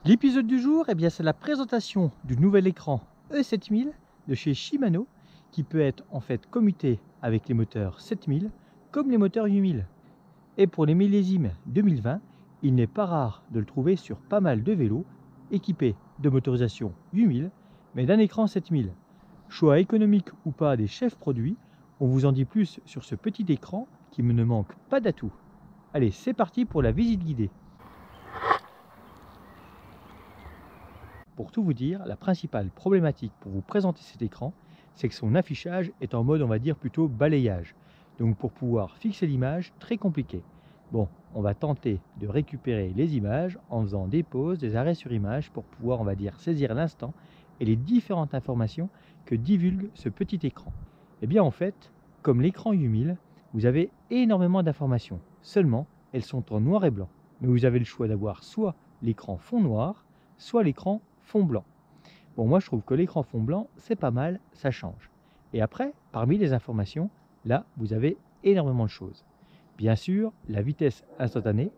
L'épisode du jour, c'est la présentation du nouvel écran E7000 de chez Shimano qui peut être en fait commuté avec les moteurs 7000 comme les moteurs 8000. Et pour les millésimes 2020, il n'est pas rare de le trouver sur pas mal de vélos équipés de motorisation 8000 mais d'un écran 7000. Choix économique ou pas des chefs produits, on vous en dit plus sur ce petit écran qui ne manque pas d'atouts. Allez, c'est parti pour la visite guidée. Pour tout vous dire, la principale problématique pour vous présenter cet écran, c'est que son affichage est en mode, on va dire, plutôt balayage. Donc pour pouvoir fixer l'image, très compliqué. Bon, on va tenter de récupérer les images en faisant des pauses, des arrêts sur image pour pouvoir, on va dire, saisir l'instant et les différentes informations que divulgue ce petit écran. Eh bien en fait, comme l'écran 8000, vous avez énormément d'informations. Seulement, elles sont en noir et blanc. Mais vous avez le choix d'avoir soit l'écran fond noir, soit l'écran fond blanc. Bon, moi je trouve que l'écran fond blanc, c'est pas mal, ça change. Et après, parmi les informations, là, vous avez énormément de choses. Bien sûr, la vitesse instantanée,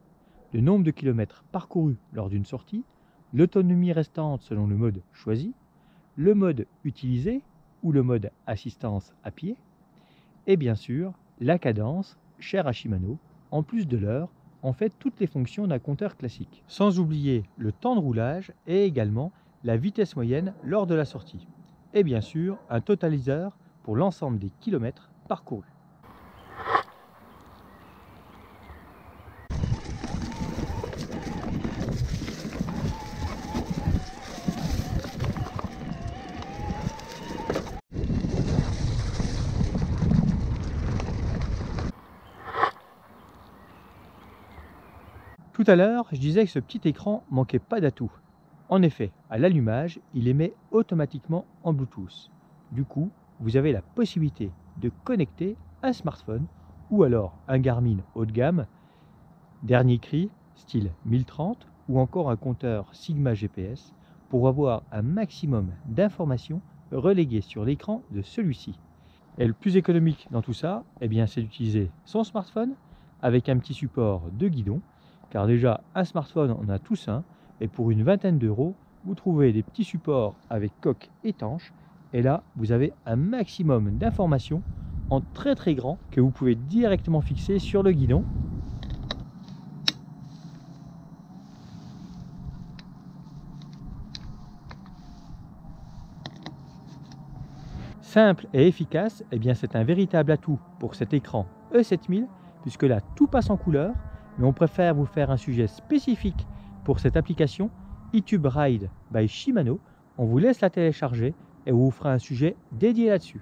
le nombre de kilomètres parcourus lors d'une sortie, l'autonomie restante selon le mode choisi, le mode utilisé ou le mode assistance à pied, et bien sûr, la cadence, chère à Shimano, en plus de l'heure, en fait toutes les fonctions d'un compteur classique. Sans oublier le temps de roulage et également la vitesse moyenne lors de la sortie. Et bien sûr, un totaliseur pour l'ensemble des kilomètres parcourus. Tout à l'heure, je disais que ce petit écran manquait pas d'atouts. En effet, à l'allumage, il émet automatiquement en Bluetooth. Du coup, vous avez la possibilité de connecter un smartphone ou alors un Garmin haut de gamme, dernier cri, style 1030 ou encore un compteur Sigma GPS pour avoir un maximum d'informations reléguées sur l'écran de celui-ci. Et le plus économique dans tout ça, c'est d'utiliser son smartphone avec un petit support de guidon. Car déjà, un smartphone, on a tous un, et pour une vingtaine d'euros, vous trouvez des petits supports avec coque étanche, et là, vous avez un maximum d'informations en très très grand que vous pouvez directement fixer sur le guidon. Simple et efficace, c'est un véritable atout pour cet écran E7000, puisque là, tout passe en couleur. Mais on préfère vous faire un sujet spécifique pour cette application eTube Ride by Shimano. On vous laisse la télécharger et on vous fera un sujet dédié là-dessus.